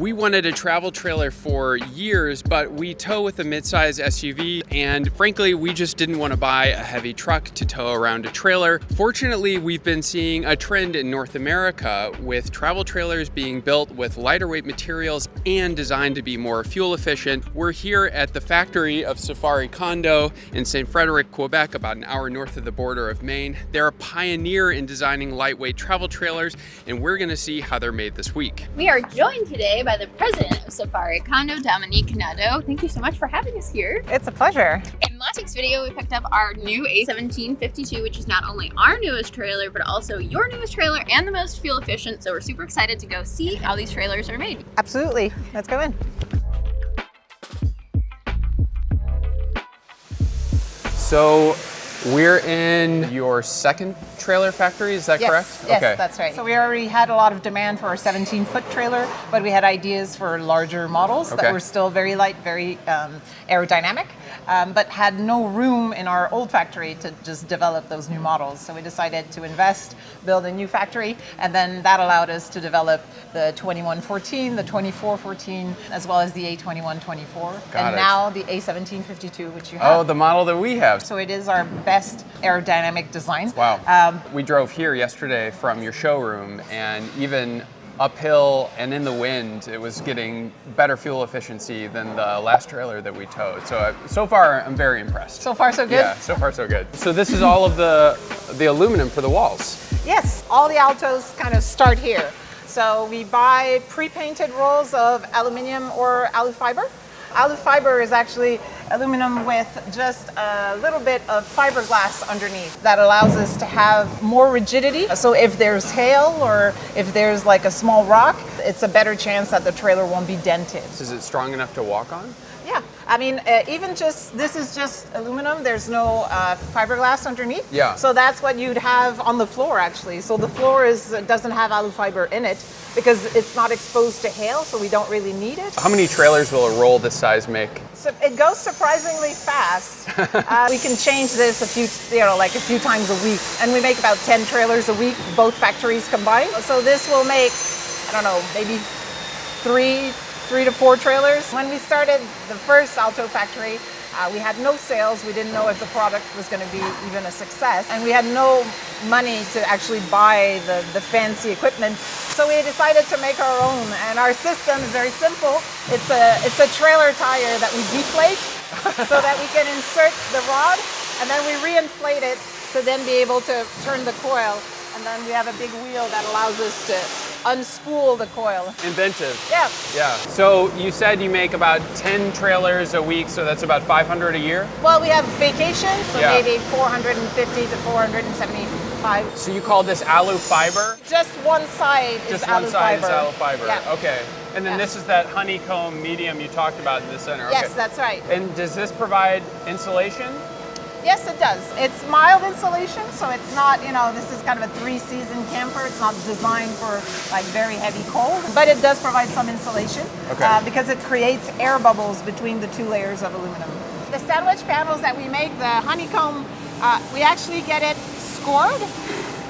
We wanted a travel trailer for years, but we tow with a midsize SUV, and frankly, we just didn't want to buy a heavy truck to tow around a trailer. Fortunately, we've been seeing a trend in North America with travel trailers being built with lighter weight materials and designed to be more fuel efficient. We're here at the factory of Safari Condo in St. Frederick, Quebec, about an hour north of the border of Maine. They're a pioneer in designing lightweight travel trailers, and we're going to see how they're made this week. We are joined today by the president of Safari Condo, Dominique Nadeau. Thank you so much for having us here. It's a pleasure. In last week's video, we picked up our new A1752, which is not only our newest trailer, but also your newest trailer and the most fuel efficient. So we're super excited to go see how these trailers are made. Absolutely. Let's go in. So we're in your second trailer factory, is that correct? Yes, okay. That's right. So we already had a lot of demand for our 17-foot trailer, but we had ideas for larger models that were still very light, very aerodynamic, but had no room in our old factory to just develop those new models. So we decided to invest, build a new factory, and then that allowed us to develop the 2114, the 2414, as well as the A2124, now the A1752, which you have. Oh, the model that we have. So it is our best aerodynamic design. Wow. We drove here yesterday from your showroom, and even uphill and in the wind, it was getting better fuel efficiency than the last trailer that we towed. So far, I'm very impressed. So far, so good? Yeah, so far, so good. So this is all of the aluminum for the walls. Yes, all the Altos kind of start here. So we buy pre-painted rolls of aluminum or alu fiber. Alu fiber is actually aluminum with just a little bit of fiberglass underneath that allows us to have more rigidity. So if there's hail or if there's like a small rock, it's a better chance that the trailer won't be dented. Is it strong enough to walk on? Yeah, I mean, this is just aluminum. There's no fiberglass underneath. Yeah. So that's what you'd have on the floor, actually. So the floor doesn't have alu fiber in it because it's not exposed to hail, so we don't really need it. How many trailers will a roll this size make? So it goes surprisingly fast. We can change this a few times a week, and we make about 10 trailers a week, both factories combined. So this will make, I don't know, maybe three to four trailers. When we started the first Alto factory, we had no sales. We didn't know if the product was going to be even a success. And we had no money to actually buy the fancy equipment. So we decided to make our own. And our system is very simple. It's a trailer tire that we deflate so that we can insert the rod, and then we reinflate it to then be able to turn the coil. And then we have a big wheel that allows us to unspool the coil. Inventive. Yeah. Yeah. So you said you make about 10 trailers a week, so that's about 500 a year? Well, we have vacations, so maybe 450 to 475. So you call this alu fiber? Just one side is alu fiber. Just one side is alu fiber. Yeah. Okay. And then this is that honeycomb medium you talked about in the center. Yes, okay. that's right. And does this provide insulation? Yes, it does. It's mild insulation, so it's not, this is kind of a 3-season camper. It's not designed for like very heavy cold, but it does provide some insulation because it creates air bubbles between the two layers of aluminum. The sandwich panels that we make, the honeycomb, we actually get it scored.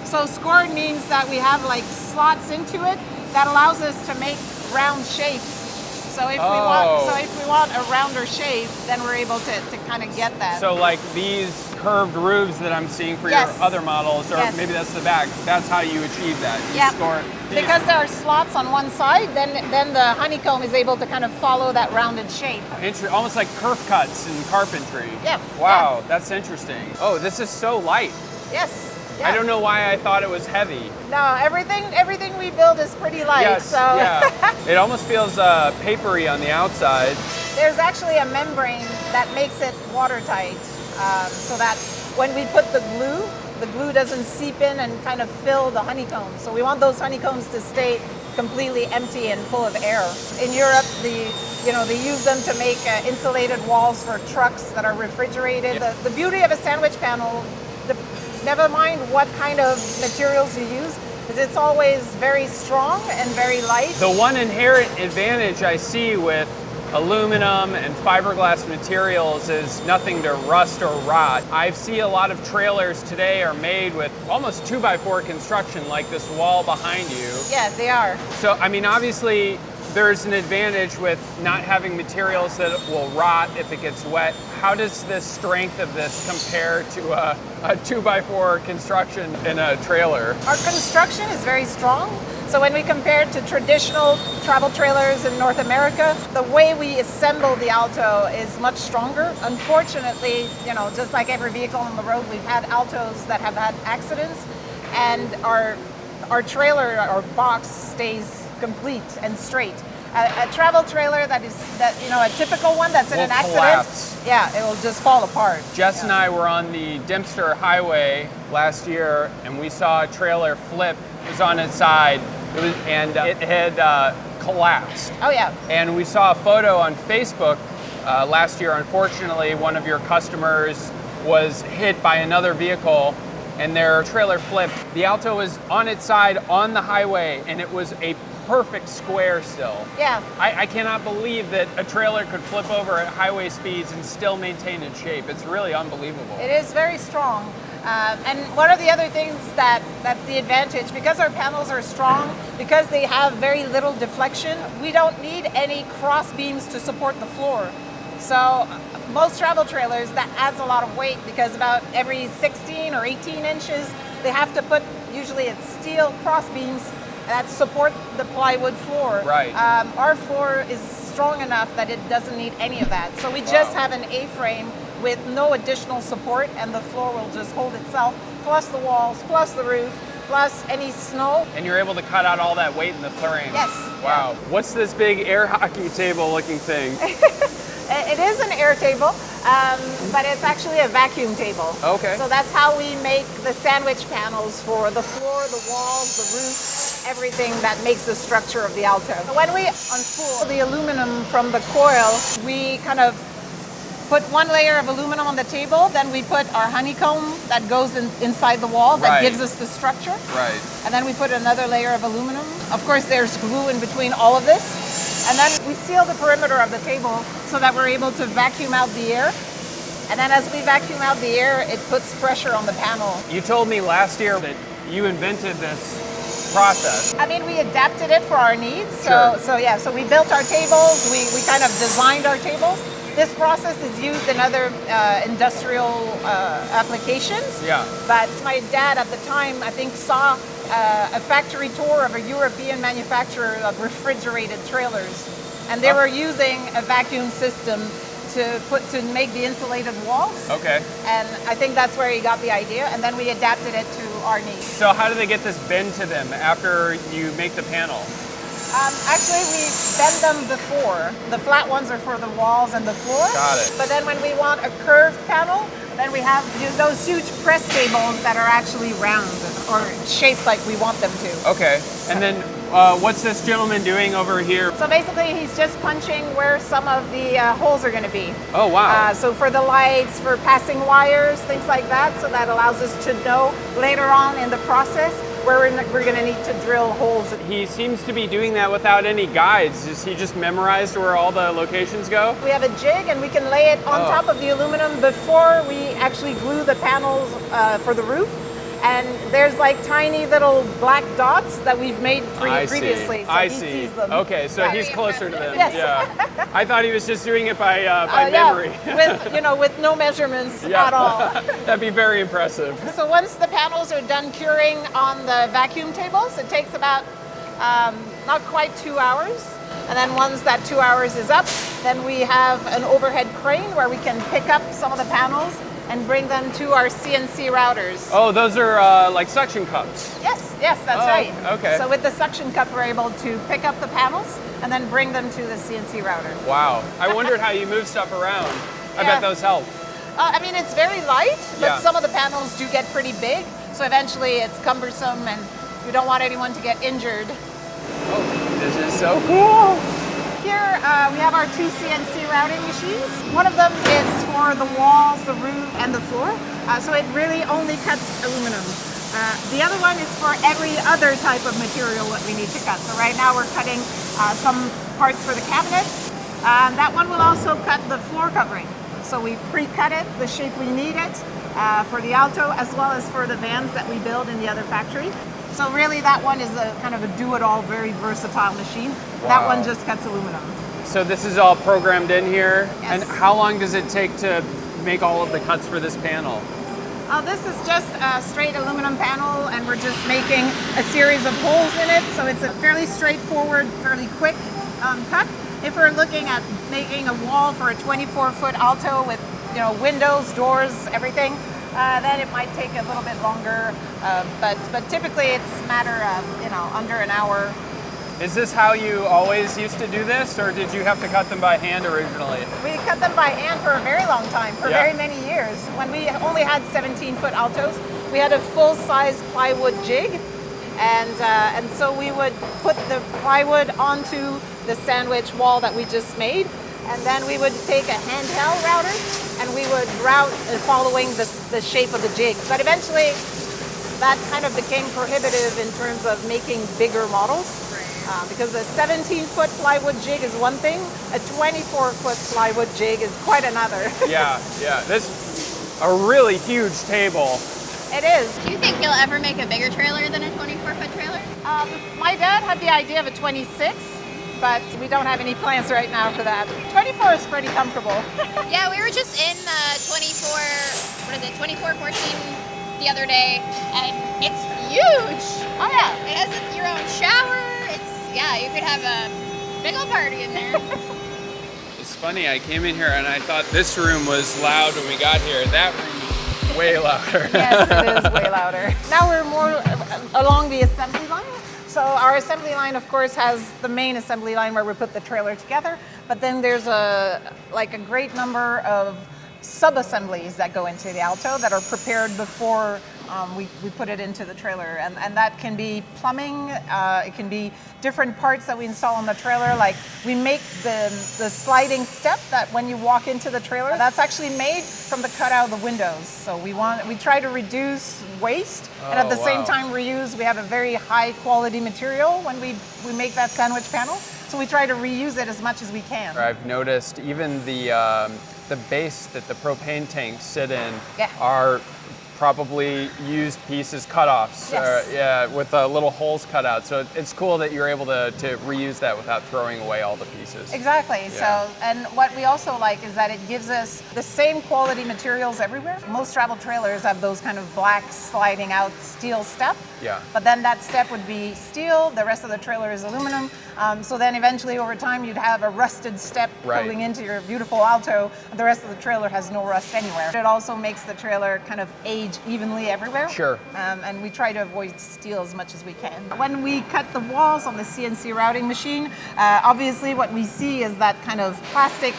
So scored means that we have like slots into it that allows us to make round shapes. So if we want a rounder shape, then we're able to kind of get that. So like these curved roofs that I'm seeing for your other models, or maybe that's the back, that's how you achieve that. You score it. Because there are slots on one side, then the honeycomb is able to kind of follow that rounded shape. Almost like kerf cuts in carpentry. Yeah. Wow, that's interesting. Oh, this is so light. Yes. Yeah. I don't know why I thought it was heavy. No, everything we build is pretty light. Yes, so. yeah. It almost feels papery on the outside. There's actually a membrane that makes it watertight, so that when we put the glue doesn't seep in and kind of fill the honeycomb. So we want those honeycombs to stay completely empty and full of air. In Europe, they use them to make insulated walls for trucks that are refrigerated. Yeah. The beauty of a sandwich panel, never mind what kind of materials you use, is it's always very strong and very light. The one inherent advantage I see with aluminum and fiberglass materials is nothing to rust or rot. I see a lot of trailers today are made with almost 2x4 construction, like this wall behind you. Yeah, they are. So, I mean, obviously there's an advantage with not having materials that will rot if it gets wet. How does the strength of this compare to a 2x4 construction in a trailer? Our construction is very strong. So when we compare it to traditional travel trailers in North America, the way we assemble the Alto is much stronger. Unfortunately, you know, just like every vehicle on the road, we've had Altos that have had accidents, and our trailer, our box stays complete and straight. A travel trailer that you know, a typical one that's in an accident, collapse. Yeah, it will just fall apart. Jess and I were on the Dempster Highway last year, and we saw a trailer flip. It was on its side, it had collapsed. Oh yeah. And we saw a photo on Facebook last year. Unfortunately, one of your customers was hit by another vehicle, and their trailer flipped. The Alto was on its side on the highway, and it was a perfect square still. Yeah. I cannot believe that a trailer could flip over at highway speeds and still maintain its shape. It's really unbelievable. It is very strong. And one of the other things that's the advantage, because our panels are strong, because they have very little deflection, we don't need any cross beams to support the floor. So most travel trailers, that adds a lot of weight, because about every 16 or 18 inches, they have to put, usually it's steel cross beams that support the plywood floor. Right. Our floor is strong enough that it doesn't need any of that. So we just have an A-frame with no additional support, and the floor will just hold itself, plus the walls, plus the roof, plus any snow. And you're able to cut out all that weight in the frame. Yes. Wow. Yeah. What's this big air hockey table looking thing? It is an air table, but it's actually a vacuum table. Okay. So that's how we make the sandwich panels for the floor, the walls, the roof, everything that makes the structure of the Alto. When we unspool the aluminum from the coil, we kind of put one layer of aluminum on the table, then we put our honeycomb that goes inside the wall that gives us the structure. Right. And then we put another layer of aluminum. Of course, there's glue in between all of this. And then we seal the perimeter of the table so that we're able to vacuum out the air. And then as we vacuum out the air, it puts pressure on the panel. You told me last year that you invented this process. I mean, we adapted it for our needs. Sure. So we built our tables, we kind of designed our tables. This process is used in other industrial applications. Yeah. But my dad at the time, I think, saw a factory tour of a European manufacturer of refrigerated trailers. And they were using a vacuum system to make the insulated walls. Okay. And I think that's where he got the idea. And then we adapted it to our needs. So how do they get this bend to them after you make the panel? Actually, we bend them before. The flat ones are for the walls and the floor. Got it. But then when we want a curved panel, then we have those huge press tables that are actually round or shaped like we want them to. Okay. And then what's this gentleman doing over here? So basically, he's just punching where some of the holes are going to be. Oh, wow. So for the lights, for passing wires, things like that. So that allows us to know later on in the process where we're going to need to drill holes. He seems to be doing that without any guides. Is he just memorized where all the locations go? We have a jig, and we can lay it on top of the aluminum before we actually glue the panels for the roof. And there's like tiny little black dots that we've made previously. So I he see. sees them. Okay, so he's closer to them. Yes. Yeah. I thought he was just doing it by memory. with no measurements at all. That'd be very impressive. So once the panels are done curing on the vacuum tables, it takes about not quite 2 hours. And then once that 2 hours is up, then we have an overhead crane where we can pick up some of the panels and bring them to our CNC routers. Oh, those are like suction cups. Yes, that's right. Okay. So with the suction cup, we're able to pick up the panels and then bring them to the CNC router. Wow. I wondered how you move stuff around. I bet those help. I mean, it's very light, but Yeah. some of the panels do get pretty big. So eventually it's cumbersome and we don't want anyone to get injured. Oh, this is so cool. Here we have our 2 CNC routing machines. One of them is for the walls, the roof, and the floor. So it really only cuts aluminum. The other one is for every other type of material that we need to cut. So right now we're cutting some parts for the cabinet. That one will also cut the floor covering. So we pre-cut it the shape we need it for the Alto, as well as for the vans that we build in the other factory. So really that one is a kind of a do-it-all, very versatile machine. That one just cuts aluminum. So this is all programmed in here? Yes. And how long does it take to make all of the cuts for this panel? This is just a straight aluminum panel, and we're just making a series of holes in it. So it's a fairly straightforward, fairly quick cut. If we're looking at making a wall for a 24-foot Alto with, you know, windows, doors, everything, then it might take a little bit longer. But typically it's a matter of, you know, under an hour. Is this how you always used to do this, or did you have to cut them by hand originally? We cut them by hand for a very long time, for very many years. When we only had 17-foot Altos, we had a full-size plywood jig, and so we would put the plywood onto the sandwich wall that we just made, and then we would take a handheld router and we would route following the shape of the jig. But eventually that kind of became prohibitive in terms of making bigger models. Because a 17-foot plywood jig is one thing, a 24-foot plywood jig is quite another. Yeah. This is a really huge table. It is. Do you think you'll ever make a bigger trailer than a 24-foot trailer? My dad had the idea of a 26, but we don't have any plans right now for that. 24 is pretty comfortable. Yeah, we were just in 2414 the other day, and it's huge. Oh yeah. It has your own shower. Yeah, you could have a big old party in there. It's funny, I came in here and I thought this room was loud when we got here. That room is way louder. Yes, it is way louder. Now we're more along the assembly line. So our assembly line, of course, has the main assembly line where we put the trailer together, but then there's a great number of sub-assemblies that go into the Alto that are prepared before we put it into the trailer, and that can be plumbing, it can be different parts that we install on the trailer, like we make the sliding step that when you walk into the trailer, that's actually made from the cutout of the windows. So we try to reduce waste and at the same time reuse. We have a very high quality material when we make that sandwich panel, so we try to reuse it as much as we can. I've noticed even the base that the propane tanks sit in are probably used pieces, cutoffs, Yes. with little holes cut out. So it's cool that you're able to reuse that without throwing away all the pieces. Exactly. Yeah. So, and what we also like is that it gives us the same quality materials everywhere. Most travel trailers have those kind of black sliding out steel step. Yeah. But then that step would be steel, the rest of the trailer is aluminum. So then eventually over time you'd have a rusted step going into your beautiful Alto. The rest of the trailer has no rust anywhere. It also makes the trailer kind of age evenly everywhere. Sure. And we try to avoid steel as much as we can. When we cut the walls on the CNC routing machine, obviously what we see is that kind of plastic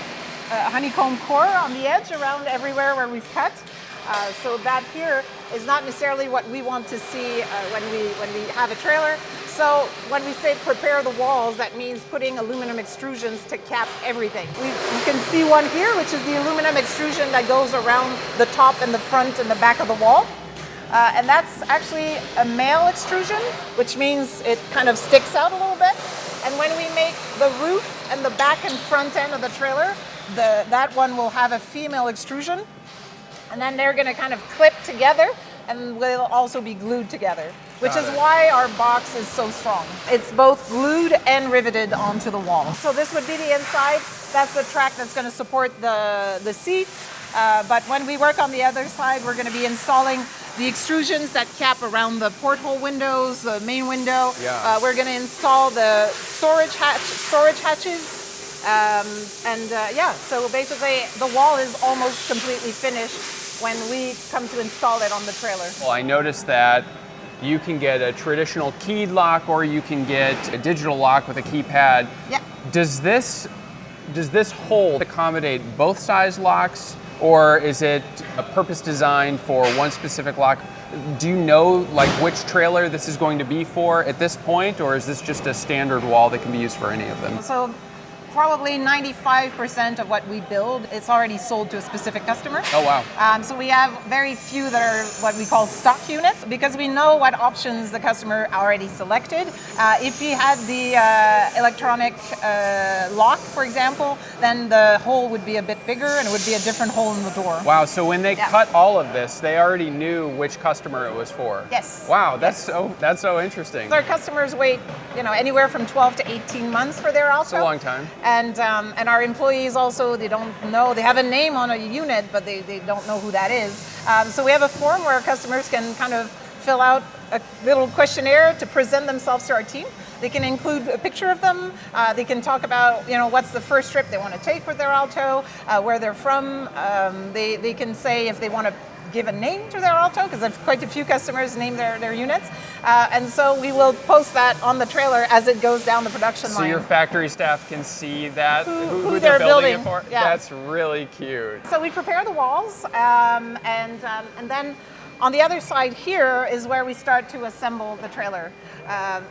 honeycomb core on the edge around everywhere where we've cut. So that here is not necessarily what we want to see when we have a trailer. So when we say prepare the walls, that means putting aluminum extrusions to cap everything. You can see one here, which is the aluminum extrusion that goes around the top and the front and the back of the wall. And that's actually a male extrusion, which means it kind of sticks out a little bit. And when we make the roof and the back and front end of the trailer, that one will have a female extrusion. And then they're going to kind of clip together and will also be glued together, which is why our box is so strong. It's both glued and riveted onto the wall. So this would be the inside. That's the track that's going to support the seats. But when we work on the other side, we're going to be installing the extrusions that cap around the porthole windows, the main window. Yeah. We're going to install the storage hatches. So basically the wall is almost completely finished when we come to install it on the trailer. Well, I noticed that you can get a traditional keyed lock or you can get a digital lock with a keypad. Yeah. Does this hole accommodate both size locks, or is it a purpose designed for one specific lock? Do you know like which trailer this is going to be for at this point, or is this just a standard wall that can be used for any of them? So probably 95% of what we build, it's already sold to a specific customer. Oh, wow. So we have very few that are what we call stock units because we know what options the customer already selected. If he had the electronic lock, for example, then the hole would be a bit bigger and it would be a different hole in the door. Wow, so when they cut all of this, they already knew which customer it was for. Yes. Wow, that's so interesting. Our customers wait, anywhere from 12 to 18 months for their Alto. It's a long time. And our employees also, they don't know, they have a name on a unit, but they don't know who that is. So we have a form where customers can kind of fill out a little questionnaire to present themselves to our team. They can include a picture of them. They can talk about, what's the first trip they want to take with their Alto, where they're from. They can say if they want to give a name to their Alto, because there's quite a few customers name their units. And so we will post that on the trailer as it goes down the production line. So your factory staff can see that, who they're building it for? Yeah. That's really cute. So we prepare the walls, and then on the other side here is where we start to assemble the trailer.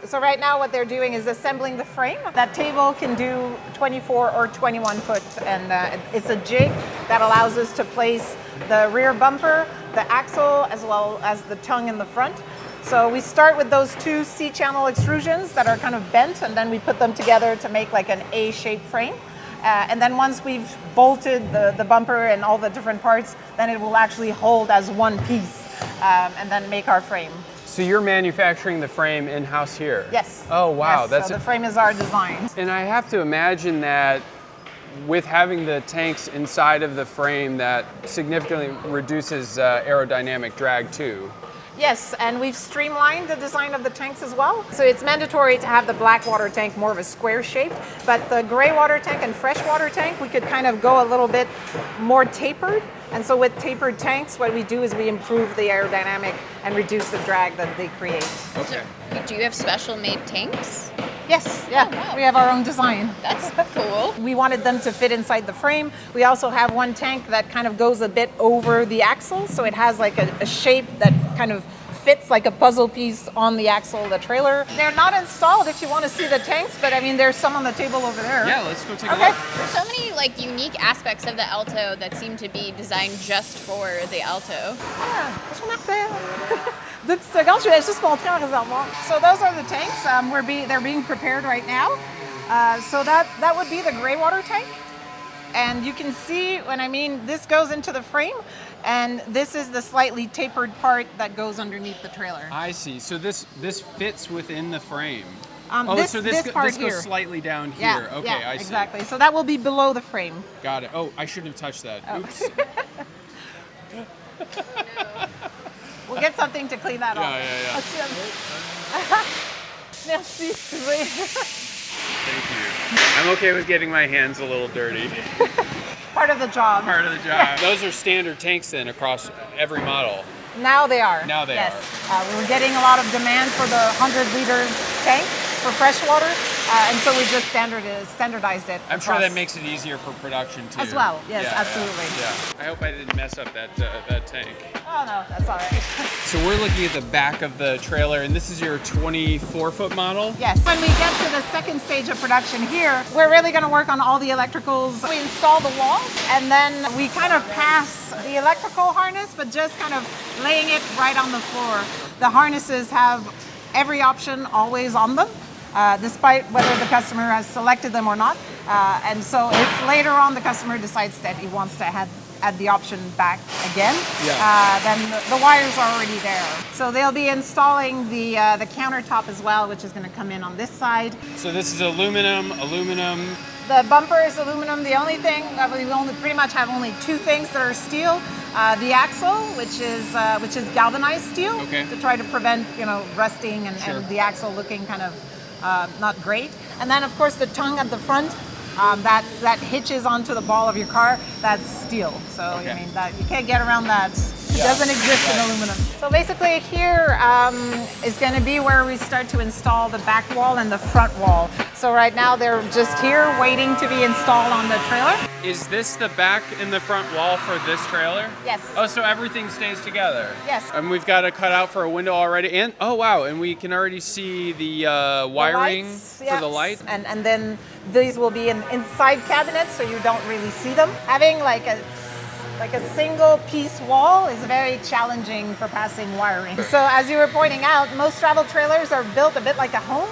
So right now what they're doing is assembling the frame. That table can do 24 or 21 foot, and it's a jig that allows us to place the rear bumper, the axle, as well as the tongue in the front. So we start with those two C-channel extrusions that are kind of bent, and then we put them together to make like an A-shaped frame. And then once we've bolted the bumper and all the different parts, then it will actually hold as one piece, and then make our frame. So you're manufacturing the frame in-house here? Yes. Oh, wow. Yes, so the frame is our design. And I have to imagine that with having the tanks inside of the frame, that significantly reduces aerodynamic drag too. Yes, and we've streamlined the design of the tanks as well. So it's mandatory to have the black water tank more of a square shape, but the gray water tank and fresh water tank, we could kind of go a little bit more tapered. And so with tapered tanks, what we do is we improve the aerodynamic and reduce the drag that they create. Okay. Do you have special made tanks? Yes, yeah, Oh, wow. We have our own design. That's cool. We wanted them to fit inside the frame. We also have one tank that kind of goes a bit over the axle, so it has like a shape that kind of fits like a puzzle piece on the axle of the trailer. They're not installed if you want to see the tanks, but I mean, there's some on the table over there. Yeah, let's go take a Okay. look. There's so many like unique aspects of the Alto that seem to be designed just for the Alto. Ah, je vous remercie. 2 petites secondes, je vais juste montrer en réservoir. So those are the tanks. They're being prepared right now. So that would be the gray water tank. And you can see this goes into the frame, and this is the slightly tapered part that goes underneath the trailer. I see. So this fits within the frame. This part this goes here. slightly down here. Yeah, Okay, yeah, I see. exactly. So that will be below the frame. Got it. Oh, I shouldn't have touched that. Oh. Oops. We'll get something to clean that off. Yeah. Merci. Excusez. Thank you. I'm okay with getting my hands a little dirty. Part of the job. Part of the job. Those are standard tanks then across every model. Now they are. Now they are. We were getting a lot of demand for the 100-liter tank for fresh water, and so we just standardized it. I'm sure across. that makes it easier for production too. As well, yes, Yeah, absolutely. Yeah. I hope I didn't mess up that tank. Oh no, that's all right. So we're looking at the back of the trailer, and this is your 24-foot model? Yes. When we get to the second stage of production here, we're really going to work on all the electricals. We install the walls, and then we kind of pass the electrical harness, but just kind of laying it right on the floor. The harnesses have every option always on them, despite whether the customer has selected them or not. And so if later on the customer decides that he wants to add the option back again, then the wires are already there. So they'll be installing the countertop as well, which is going to come in on this side. So this is aluminum. The bumper is aluminum. The only thing that we pretty much have only 2 things that are steel. The axle, which is galvanized steel, to try to prevent rusting and the axle looking kind of not great. And then of course the tongue at the front. That hitches onto the ball of your car, that's steel. So I mean that you can't get around that. It doesn't exist in aluminum. So basically here is going to be where we start to install the back wall and the front wall. So right now they're just here waiting to be installed on the trailer. Is this the back and the front wall for this trailer? Yes. Oh, so everything stays together? Yes. And we've got a cutout for a window already. And, oh wow, and we can already see the wiring for the lights. And then these will be inside cabinets, so you don't really see them. Having like a single piece wall is very challenging for passing wiring. So as you were pointing out, most travel trailers are built a bit like a home.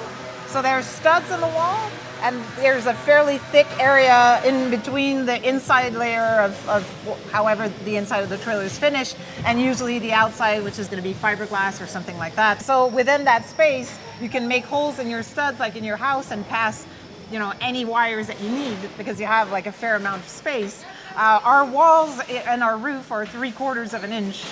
So there's studs in the wall, and there's a fairly thick area in between the inside layer of however the inside of the trailer is finished, and usually the outside, which is going to be fiberglass or something like that. So within that space, you can make holes in your studs like in your house and pass, you know, any wires that you need because you have like a fair amount of space. Our walls and our roof are 3/4 of an inch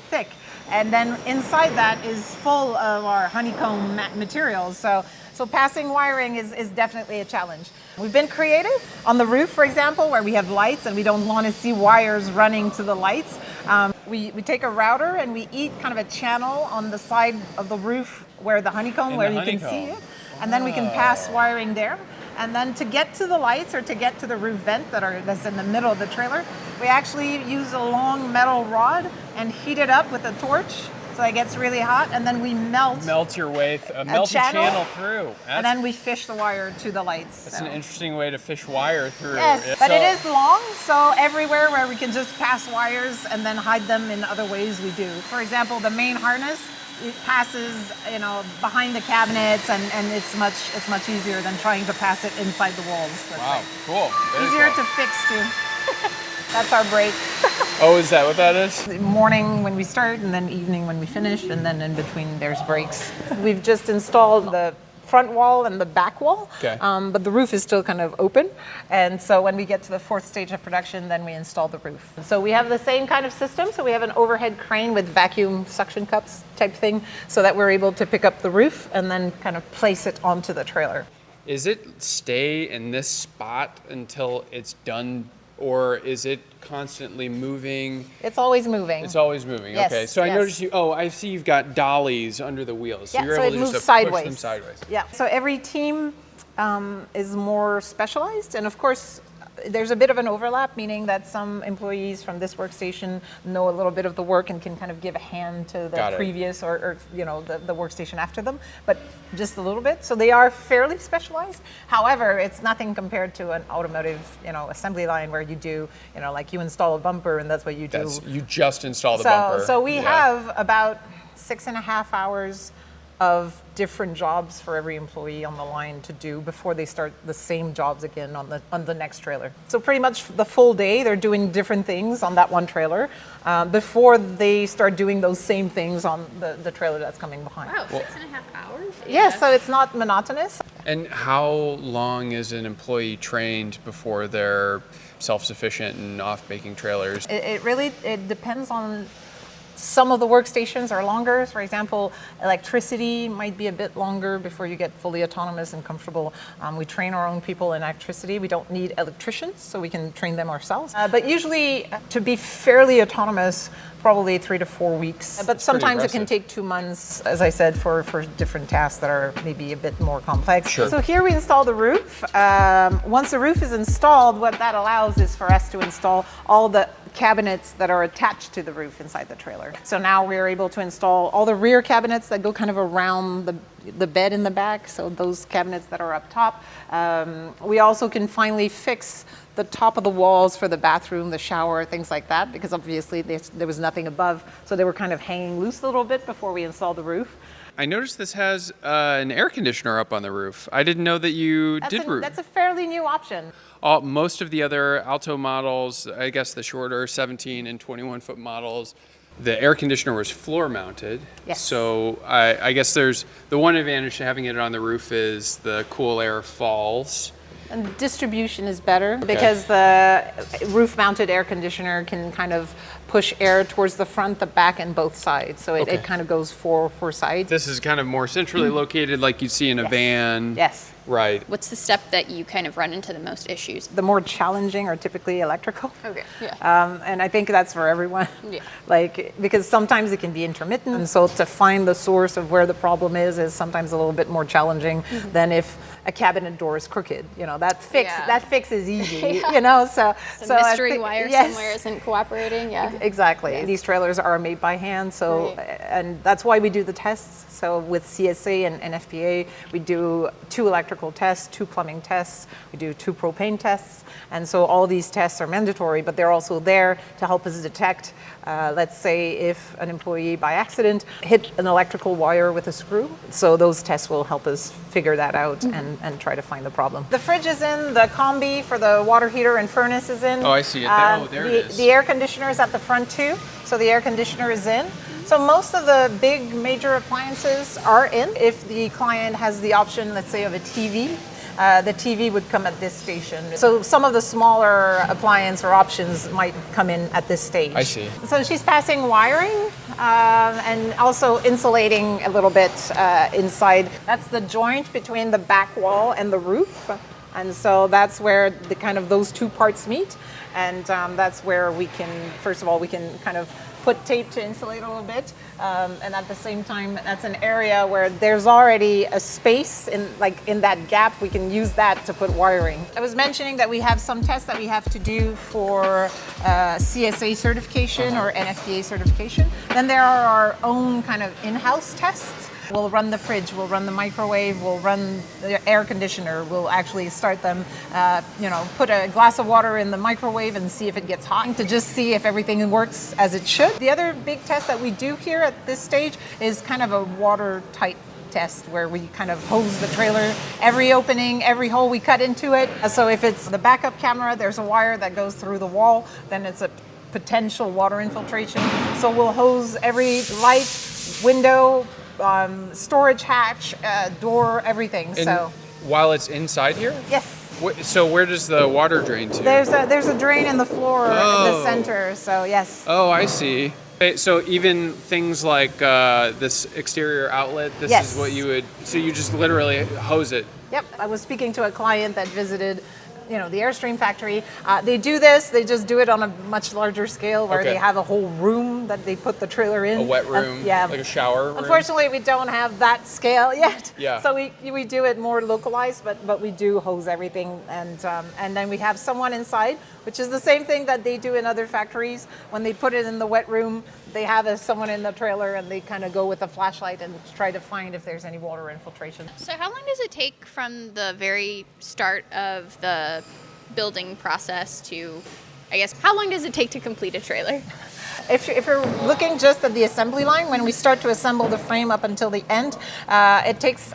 thick. And then inside that is full of our honeycomb materials. So passing wiring is definitely a challenge. We've been creative on the roof, for example, where we have lights and we don't want to see wires running to the lights. We take a router and we eat kind of a channel on the side of the roof where the honeycomb, where you can see it. And then we can pass wiring there. And then to get to the lights or to get to the roof vent that's in the middle of the trailer, we actually use a long metal rod and heat it up with a torch so it gets really hot, and then we melt your way, melt a channel through. And then we fish the wire to the lights. That's an interesting way to fish wire through. Yes, but it is long, so everywhere where we can just pass wires and then hide them in other ways we do. For example, the main harness, it passes, you know, behind the cabinets, and it's much easier than trying to pass it inside the walls. Wow, cool. Very easier cool. to fix too. That's our break. Oh, is that what that is? Morning when we start, and then evening when we finish, and then in between there's breaks. We've just installed the front wall and the back wall, but the roof is still kind of open. And so when we get to the 4th stage of production, then we install the roof. So we have the same kind of system. So we have an overhead crane with vacuum suction cups type thing, so that we're able to pick up the roof and then kind of place it onto the trailer. Is it stay in this spot until it's done, or is it constantly moving? It's always moving. It's always moving. Yes, okay. So I noticed I see you've got dollies under the wheels. So you're so able it to moves just sideways. push them sideways. Yeah. So every team is more specialized, and of course there's a bit of an overlap, meaning that some employees from this workstation know a little bit of the work and can kind of give a hand to the previous or you know the workstation after them, but just a little bit. So they are fairly specialized. However, it's nothing compared to an automotive, you know, assembly line where you do, you know, like you install a bumper and that's what you do. You just install the bumper. So we have about 6.5 hours of different jobs for every employee on the line to do before they start the same jobs again on the next trailer. So pretty much the full day they're doing different things on that one trailer before they start doing those same things on the trailer that's coming behind. Wow, 6.5 hours? Yes, so it's not monotonous. And how long is an employee trained before they're self-sufficient and off making trailers? It really depends on. Some of the workstations are longer. For example, electricity might be a bit longer before you get fully autonomous and comfortable. We train our own people in electricity. We don't need electricians, so we can train them ourselves. But usually, to be fairly autonomous, probably 3 to 4 weeks. But sometimes it can take 2 months, as I said, for different tasks that are maybe a bit more complex. Sure. So here we install the roof. Once the roof is installed, what that allows is for us to install all the cabinets that are attached to the roof inside the trailer. So now we're able to install all the rear cabinets that go kind of around the bed in the back, so those cabinets that are up top. We also can finally fix the top of the walls for the bathroom, the shower, things like that, because obviously there was nothing above, so they were kind of hanging loose a little bit before we installed the roof. I noticed this has an air conditioner up on the roof. I didn't know that you did roof. That's a fairly new option. Most of the other Alto models, I guess the shorter 17 and 21 foot models, the air conditioner was floor mounted. Yes. So I guess there's the one advantage to having it on the roof is the cool air falls. And distribution is better because the roof-mounted air conditioner can kind of push air towards the front, the back, and both sides. So it kind of goes four sides. This is kind of more centrally located like you'd see in a van. Yes. Right. What's the step that you kind of run into the most issues? The more challenging are typically electrical. Okay. Yeah. And I think that's for everyone. Yeah. Like, because sometimes it can be intermittent. And so to find the source of where the problem is sometimes a little bit more challenging than if a cabinet door is crooked. You know, that fix is easy, you know, so I mystery think- wire yes. somewhere isn't cooperating. Yeah. Exactly. Yeah. These trailers are made by hand, so Right. and that's why we do the tests. So with CSA and FPA, we do 2 electrical tests, 2 plumbing tests, we do 2 propane tests, and so all these tests are mandatory, but they're also there to help us detect, let's say, if an employee by accident hit an electrical wire with a screw. So those tests will help us figure that out and try to find the problem. The fridge is in, the combi for the water heater and furnace is in. Oh, I see it there. Oh, there it is. The air conditioner is at the front too, so the air conditioner is in. So most of the big major appliances are in. If the client has the option, let's say, of a TV, the TV would come at this station. So some of the smaller appliance or options might come in at this stage. I see. So she's passing wiring and also insulating a little bit inside. That's the joint between the back wall and the roof. And so that's where the kind of those 2 parts meet. And that's where we can, first of all, we can kind of put tape to insulate a little bit. And at the same time, that's an area where there's already a space in that gap. We can use that to put wiring. I was mentioning that we have some tests that we have to do for CSA certification or NFPA certification. Then there are our own kind of in-house tests. We'll run the fridge, we'll run the microwave, we'll run the air conditioner, we'll actually start them, put a glass of water in the microwave and see if it gets hot to just see if everything works as it should. The other big test that we do here at this stage is kind of a watertight test where we kind of hose the trailer, every opening, every hole we cut into it. So if it's the backup camera, there's a wire that goes through the wall, then it's a potential water infiltration. So we'll hose every light, window, storage hatch, door, everything. And so while it's inside here? yes. So where does the water drain to? There's a drain in the floor in the center, so yes. Oh, I see. Okay, so even things like this exterior outlet, this Yes. is what you would, so you just literally hose it. Yep, I was speaking to a client that visited the Airstream factory. They do this, they just do it on a much larger scale where Okay. they have a whole room that they put the trailer in. A wet room, yeah. like a shower room? Unfortunately, we don't have that scale yet. Yeah. So we do it more localized, but we do hose everything. And then we have someone inside, which is the same thing that they do in other factories. When they put it in the wet room, they have someone in the trailer and they kind of go with a flashlight and try to find if there's any water infiltration. So how long does it take from the very start of the building process to, I guess, how long does it take to complete a trailer? If you're looking just at the assembly line, when we start to assemble the frame up until the end, it takes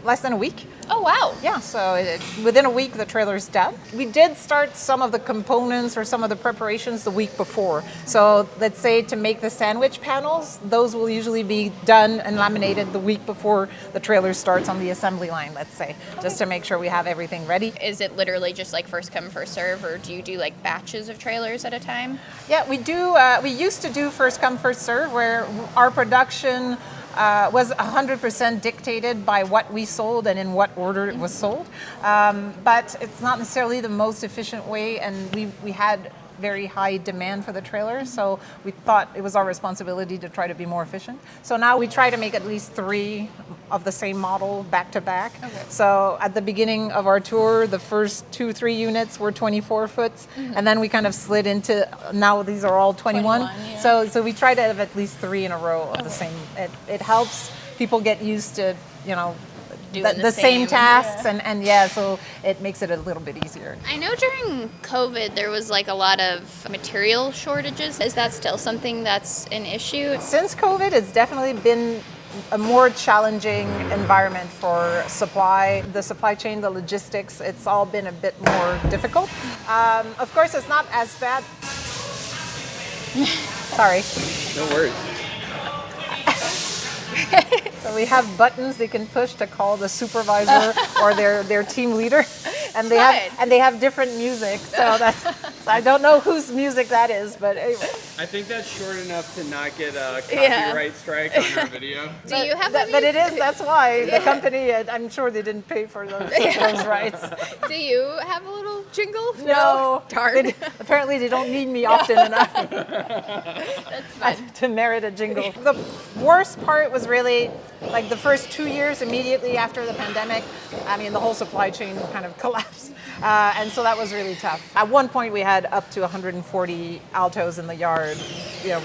less than a week. Oh, wow. Yeah, so within a week the trailer's done. We did start some of the components or some of the preparations the week before. So let's say to make the sandwich panels, those will usually be done and laminated the week before the trailer starts on the assembly line, let's say, just to make sure we have everything ready. Is it literally just like first come, first serve, or do you do like batches of trailers at a time? Yeah, we do. We used to do first come, first serve, where our production was 100% dictated by what we sold and in what order it was sold. But it's not necessarily the most efficient way, and we had very high demand for the trailer, so we thought it was our responsibility to try to be more efficient. So now we try to make at least 3 of the same model back to back. Okay. So at the beginning of our tour, the first 2-3 units were 24 foot, and then we kind of slid into, now these are all 21. Yeah. So we try to have at least 3 in a row of the same. It helps people get used to, the same tasks, yeah. So it makes it a little bit easier. I know during COVID there was like a lot of material shortages. Is that still something that's an issue? Since COVID, it's definitely been a more challenging environment for supply. The supply chain, the logistics, it's all been a bit more difficult. Of course, it's not as bad. Sorry. No worries. So we have buttons they can push to call the supervisor or their team leader, and they have different music. So I don't know whose music that is, but anyway. I think that's short enough to not get a Yeah. copyright strike on our video. Do you have any? But it is, that's why the company, I'm sure they didn't pay for those rights. Do you have a little jingle? No. Darn. Apparently they don't need me often enough That's fine. to merit a jingle. The worst part was really like the first 2 years immediately after the pandemic. I mean, the whole supply chain kind of collapsed. And so that was really tough. At one point we had up to 140 Altos in the yard,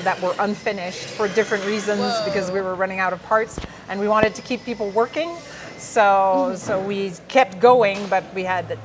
that were unfinished for different reasons because we were running out of parts and we wanted to keep people working. So we kept going, but we had,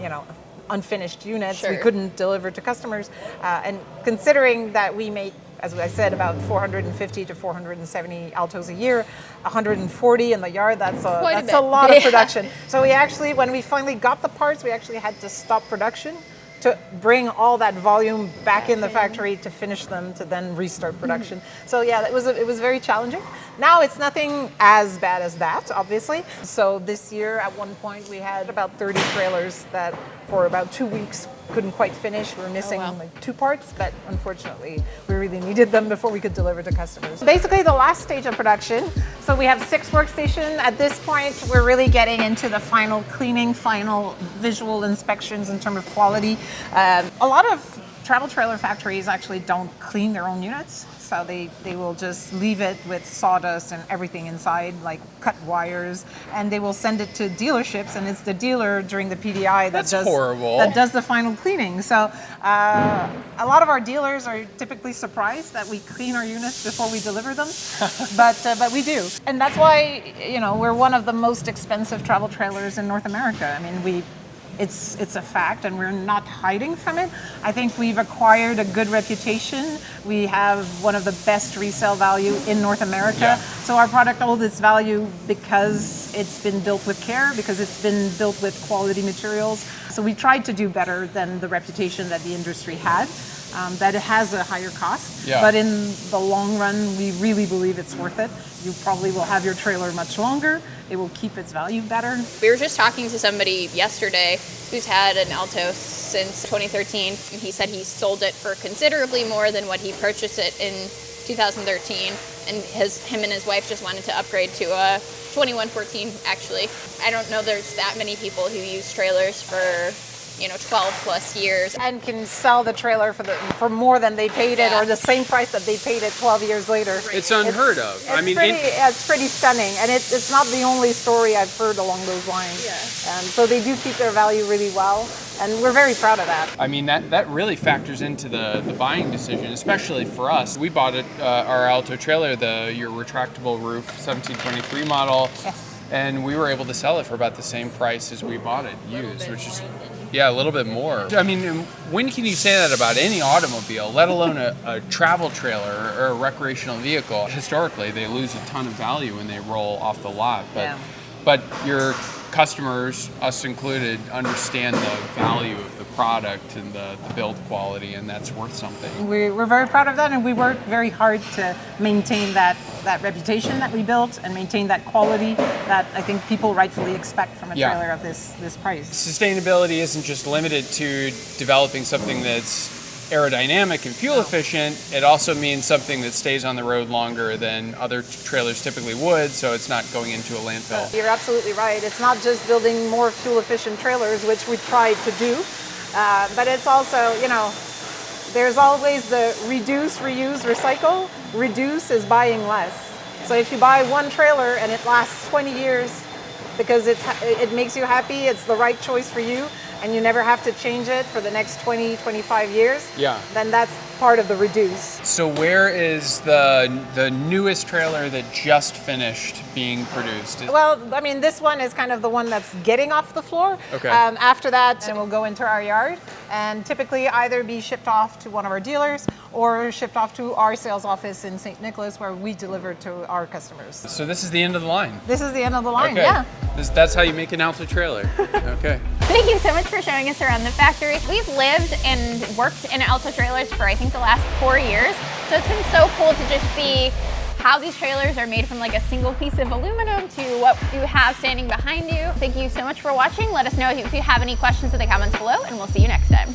unfinished units. Sure. We couldn't deliver to customers. And considering that we make, as I said, about 450 to 470 Altos a year, 140 in the yard, that's a lot of production. So we actually, when we finally got the parts, we actually had to stop production to bring all that volume back in the factory to finish them, to then restart production. So yeah, it was very challenging. Now it's nothing as bad as that, obviously. So this year at one point we had about 30 trailers that for about 2 weeks couldn't quite finish. We were missing like 2 parts, but unfortunately we really needed them before we could deliver to customers. Basically the last stage of production. So we have 6 workstations. At this point we're really getting into the final cleaning, final visual inspections in terms of quality. A lot of travel trailer factories actually don't clean their own units. So they will just leave it with sawdust and everything inside, like cut wires, and they will send it to dealerships, and it's the dealer during the PDI that does the final cleaning. So a lot of our dealers are typically surprised that we clean our units before we deliver them, but we do, and that's why we're one of the most expensive travel trailers in North America. I mean, it's a fact, and we're not hiding from it. I think we've acquired a good reputation. We have one of the best resale value in North America. Yeah. So our product holds its value because it's been built with care, because it's been built with quality materials. So we tried to do better than the reputation that the industry had. That it has a higher cost, but in the long run, we really believe it's worth it. You probably will have your trailer much longer. It will keep its value better. We were just talking to somebody yesterday who's had an Alto since 2013, and he said he sold it for considerably more than what he purchased it in 2013, and him and his wife just wanted to upgrade to a 2114, actually. I don't know there's that many people who use trailers for 12 plus years. And can sell the trailer for more than they paid it, or the same price that they paid it 12 years later. It's unheard of. It's pretty stunning, and it's not the only story I've heard along those lines. Yeah. So they do keep their value really well, and we're very proud of that. I mean, that really factors into the buying decision, especially for us. We bought our Alto trailer, your retractable roof 1723 model, and we were able to sell it for about the same price as we bought it used, which is a little bit more. I mean, when can you say that about any automobile, let alone a travel trailer or a recreational vehicle? Historically, they lose a ton of value when they roll off the lot, but your customers, us included, understand the value of the product and the build quality, and that's worth something. We're very proud of that, and we work very hard to maintain that reputation that we built and maintain that quality that I think people rightfully expect from a trailer of this price. Sustainability isn't just limited to developing something that's aerodynamic and fuel efficient. It also means something that stays on the road longer than other trailers typically would, so it's not going into a landfill. You're absolutely right. It's not just building more fuel efficient trailers, which we tried to do, but it's also, there's always the reduce, reuse, recycle. Reduce is buying less. So if you buy one trailer and it lasts 20 years because it makes you happy, it's the right choice for you, and you never have to change it for the next 20, 25 years, then that's part of the reduce. So where is the newest trailer that just finished being produced? Well, I mean, this one is kind of the one that's getting off the floor. Okay. After that, it will go into our yard and typically either be shipped off to one of our dealers or shipped off to our sales office in St. Nicholas, where we deliver to our customers. So this is the end of the line? This is the end of the line, okay. That's how you make an Alto trailer. Okay. Thank you so much for showing us around the factory. We've lived and worked in Alto trailers for I think the last 4 years. So it's been so cool to just see how these trailers are made from like a single piece of aluminum to what you have standing behind you. Thank you so much for watching. Let us know if you have any questions in the comments below, and we'll see you next time.